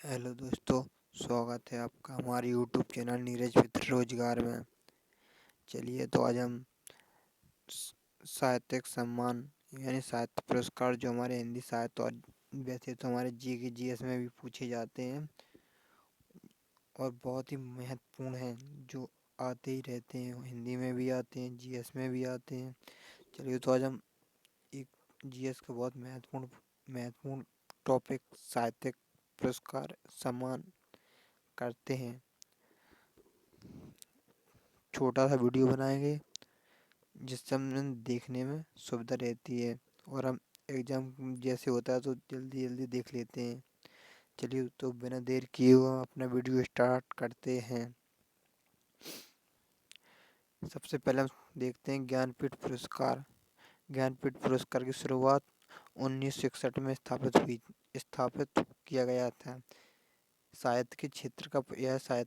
Hello दोस्तों, स्वागत है आपका हमारे यूट्यूब चैनल नीरज मित्र रोजगार में। चलिए तो आज हम साहित्यिक सम्मान यानी साहित्य पुरस्कार जो हमारे हिंदी साहित्य और वैसे तो हमारे जीएस में भी पूछे जाते हैं और बहुत ही महत्वपूर्ण हैं, जो आते ही रहते हैं, हिंदी में भी आते हैं, जीएस में भी आते हैं। चलिए तो आज हम एक जीएस का बहुत महत्वपूर्ण महत्वपूर्ण टॉपिक साहित्यिक पुरस्कार सम्मान करते हैं। छोटा सा वीडियो बनाएंगे जिससे हमें देखने में सुविधा रहती है और हम एग्ज़ाम जैसे होता है तो जल्दी जल्दी देख लेते हैं। चलिए तो बिना देर किए हुए हम अपना वीडियो स्टार्ट करते हैं। सबसे पहले हम देखते हैं ज्ञानपीठ पुरस्कार। ज्ञानपीठ पुरस्कार की शुरुआत 1961 में स्थापित किया गया था। यह साहित्य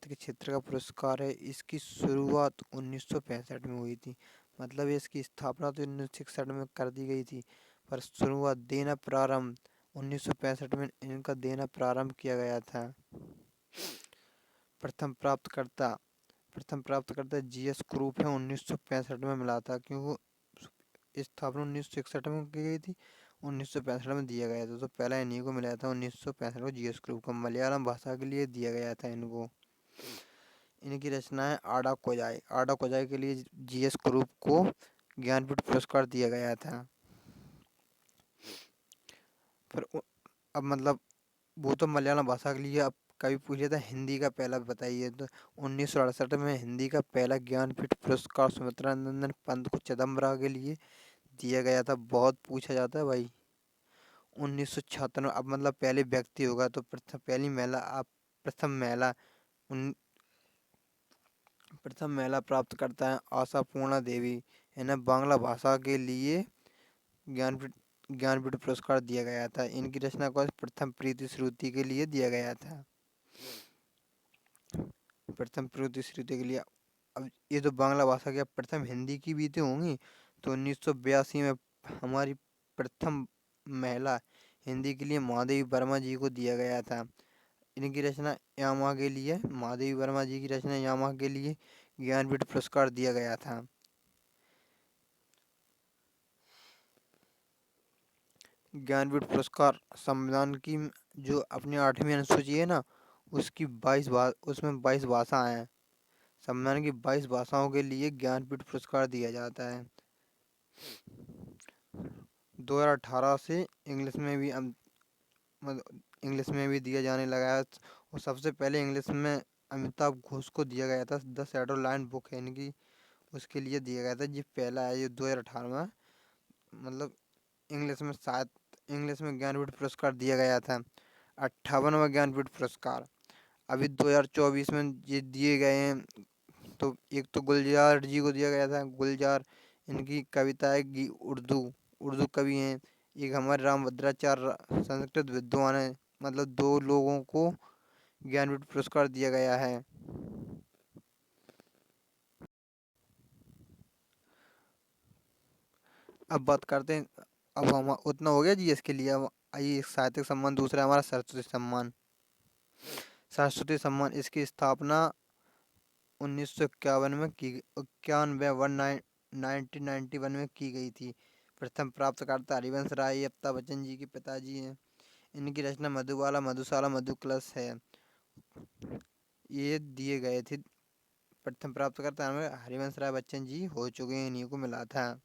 के क्षेत्र का पुरस्कार है। इसकी शुरुआत 1965 में हुई थी। मतलब इसकी स्थापना तो 1961 में कर दी गई थी, पर शुरुआत देना प्रारंभ 1965 में इनका देना प्रारंभ किया गया था। प्रथम प्राप्तकर्ता प्रथम प्राप्तकर्ता जीएस ग्रुप है। 1965 में मिला था, क्योंकि स्थापना 1961 में की गई थी, 1965 में दिया गया था, तो पहला इन्हीं को मिला था 1965 को। जीएस ग्रुप को मलयालम भाषा के लिए दिया गया था इनको। इनकी रचना है आडा कोजाई के लिए जीएस ग्रुप को ज्ञानपीठ पुरस्कार दिया गया था। अब मतलब वो तो मलयालम भाषा के लिए। अब कभी पूछा था हिंदी का पहला बताइए, तो 1968 में हिंदी का पहला ज्ञानपीठ पुरस्कार सुमित्रा नंदन पंत को चिदम्बरा के लिए दिया गया था। बहुत पूछा जाता है भाई। 1996, अब मतलब पहले व्यक्ति होगा तो प्रथम महिला प्राप्त करता है आशा पूर्णा देवी। इन्हें बांग्ला भाषा के लिए ज्ञानपीठ ज्ञानपीठ पुरस्कार दिया गया था। इनकी रचना को प्रथम प्रीति श्रुति के लिए दिया गया था। प्रथम प्रीति श्रुति के लिए। अब ये तो बांग्ला भाषा की, अब प्रथम हिंदी की भी तो होंगी। तो 1982 में हमारी प्रथम महिला हिंदी के लिए महादेवी वर्मा जी को दिया गया था। इनकी रचना यामा के लिए महादेवी वर्मा जी की रचना यामा के लिए ज्ञानपीठ पुरस्कार दिया गया था। ज्ञानपीठ पुरस्कार संविधान की जो अपनी 8वीं अनुसूची है ना, उसमें 22 भाषाएं हैं। संविधान की 22 भाषाओं के लिए ज्ञानपीठ पुरस्कार दिया जाता है। 2018 से इंग्लिश में भी दिया जाने लगा है। और सबसे पहले इंग्लिश में अमिताभ घोष को दिया गया था। द शैडो लाइन बुक है इनकी, उसके लिए दिया गया था। ये पहला है, ये 2018 में मतलब इंग्लिश में ज्ञानपीठ पुरस्कार दिया गया था। 58वां ज्ञानपीठ पुरस्कार अभी 2024 में ये दिए गए हैं। तो एक तो गुलजार जी को दिया गया था। गुलजार, इनकी कविताएं उर्दू उर्दू कवि हैं। एक हमारे रामभद्राचार्य संस्कृत विद्वान हैं। मतलब 2 लोगों को ज्ञानपीठ पुरस्कार दिया गया है। अब बात करते हैं। अब हम उतना हो गया जी इसके लिए। अब आइए साहित्यिक सम्मान दूसरा हमारा सरस्वती सम्मान। सरस्वती सम्मान इसकी स्थापना 1951 में की 1991 में की गई थी। प्रथम प्राप्तकर्ता हरिवंश राय अमिताभ बच्चन जी के पिताजी हैं। इनकी रचना मधुबाला मधुशाला मधुकलश है। ये दिए गए थे। प्रथम प्राप्तकर्ता हमें हरिवंश राय बच्चन जी हो चुके हैं, इन्हीं को मिला था।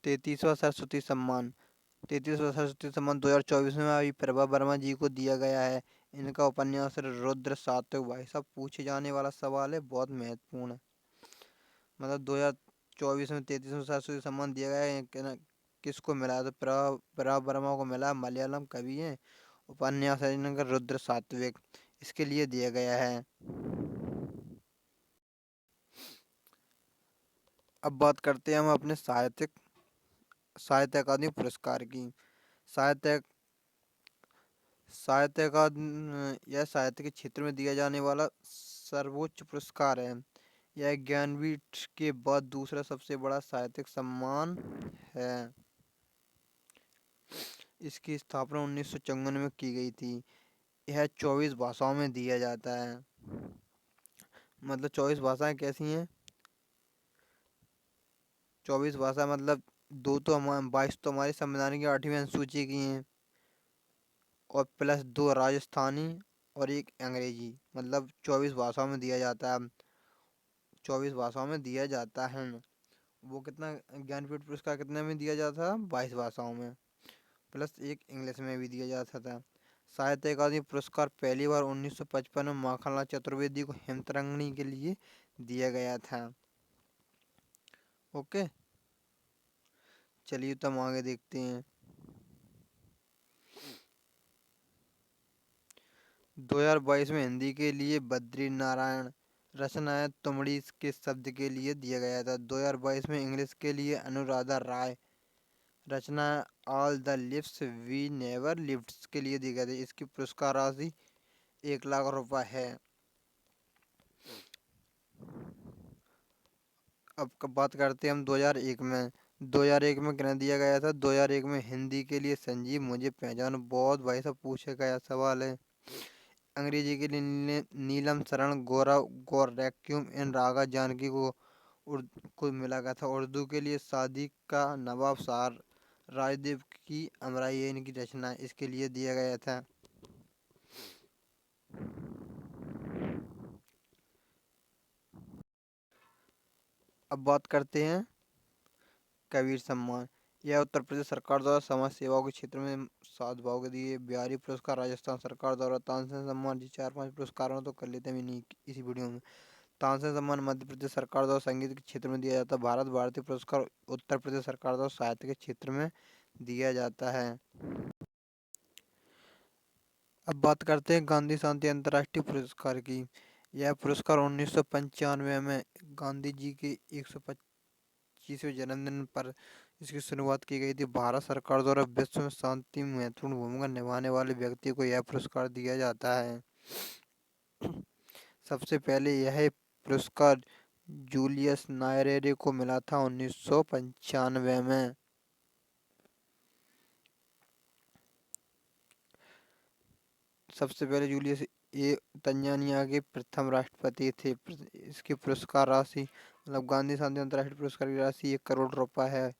33वां सरस्वती सम्मान 2024 में अभी प्रभा वर्मा जी को दिया गया है। इनका उपन्यास रुद्र सात्विक। भाई साहब पूछे जाने वाला सवाल है, बहुत महत्वपूर्ण है। मतलब 2024 में 33वां सरस्वती सम्मान दिया गया है। किसको मिला है? तो प्रभा वर्मा को मिला। मलयालम कवि हैं। उपन्यास है इनका रुद्र सात्विक, इसके लिए दिया गया है। अब बात करते हैं हम अपने साहित्य अकादमी पुरस्कार की। साहित्य साहित्य अकादमी यह साहित्य के क्षेत्र में दिया जाने वाला सर्वोच्च पुरस्कार है। यह ज्ञानपीठ के बाद दूसरा सबसे बड़ा साहित्यिक सम्मान है। इसकी स्थापना 1954 में की गई थी। यह 24 भाषाओं में दिया जाता है। मतलब 24 भाषाएं कैसी हैं? 24 भाषा मतलब 22 तो हमारी संविधान की 8वीं अनुसूची की हैं, और प्लस 2 राजस्थानी और एक अंग्रेजी, मतलब 24 भाषाओं में दिया जाता है। 24 भाषाओं में दिया जाता है। वो कितना, ज्ञानपीठ पुरस्कार कितने में दिया जाता था? 22 भाषाओं में, प्लस एक इंग्लिश में भी दिया जाता था। साहित्य अकादमी पुरस्कार पहली बार 1955 में माखनलाल चतुर्वेदी को हेमतरंगिणी के लिए दिया गया था। ओके, चलिए तो हम आगे देखते हैं। 2022 में हिंदी के लिए बद्री नारायण रचना है तुमड़ी के शब्द के लिए दिया गया था। 2022 में इंग्लिश के लिए अनुराधा राय रचना all the lives we never lived के लिए दी गई थी। इसकी पुरस्कार राशि 1 लाख रुपए है। अब कब बात करते हैं हम 2001 में। 2001 में किन्हें दिया गया था? 2001 में हिंदी के लिए संजीव मुझे पहचानो, बहुत भाई साहब पूछे गया सवाल है। अंग्रेजी के लिए नीलम शरण गौरव गौरैक्यूम इन रागा जानकी को मिला गया था। उर्दू के लिए सादिक का नवाब सार राजदेव की अमराई इनकी रचना इसके लिए दिया गया था। अब बात करते हैं कबीर सम्मान। यह उत्तर प्रदेश सरकार द्वारा समाज सेवा के क्षेत्र में सद्भाव के दिए। बिहारी पुरस्कार राजस्थान सरकार द्वारा। तानसेन सम्मान जी 4-5 पुरस्कारों तो कर लेते हैं नहीं इसी वीडियो में। तानसेन सम्मान मध्य प्रदेश सरकार द्वारा संगीत के क्षेत्र में दिया जाता है। भारत भारती पुरस्कार उत्तर प्रदेश सरकार द्वारा साहित्य के क्षेत्र में दिया जाता है। अब बात करते हैं गांधी शांति अंतर्राष्ट्रीय पुरस्कार की। यह पुरस्कार 1995 में गांधी जी के 125वें जन्मदिन पर इसकी शुरुआत की गई थी। भारत सरकार द्वारा विश्व में शांति में महत्वपूर्ण भूमिका निभाने वाले व्यक्ति को यह पुरस्कार दिया जाता है। सबसे पहले यह पुरस्कार जूलियस नायरेरे को मिला था 1995 में। सबसे पहले जूलियस ये तंजानिया के प्रथम राष्ट्रपति थे। इसकी पुरस्कार राशि, मतलब गांधी शांति अंतर्राष्ट्रीय पुरस्कार की राशि 1 करोड़ रुपए है।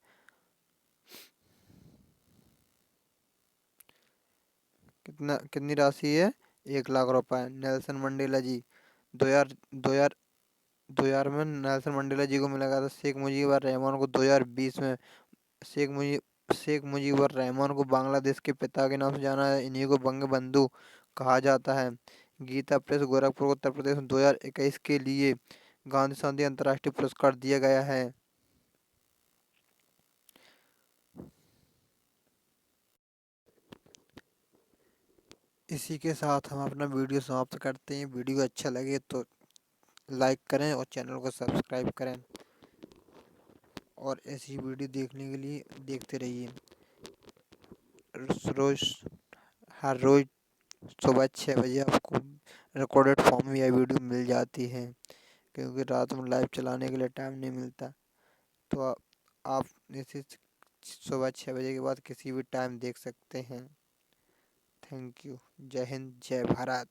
कितनी राशि है? 1 लाख रुपए। नेल्सन मंडेला जी 2000 2000 2000 में नेल्सन मंडेला जी को मिला था। शेख मुजीबर रहमान को 2020 में शेख मुजीबर रहमान को बांग्लादेश के पिता के नाम से जाना है। इन्हीं को बंग बंधु कहा जाता है। गीता प्रेस गोरखपुर उत्तर प्रदेश में 2021 के लिए गांधी शांति अंतर्राष्ट्रीय पुरस्कार दिया गया है। इसी के साथ हम अपना वीडियो समाप्त करते हैं। वीडियो अच्छा लगे तो लाइक करें और चैनल को सब्सक्राइब करें, और ऐसी वीडियो देखने के लिए देखते रहिए। रोज हर रोज सुबह 6 बजे आपको रिकॉर्डेड फॉर्म में यह वीडियो मिल जाती है, क्योंकि रात में लाइव चलाने के लिए टाइम नहीं मिलता। तो आप इसे सुबह 6 बजे के बाद किसी भी टाइम देख सकते हैं। Thank you. जय हिंद, जय भारत।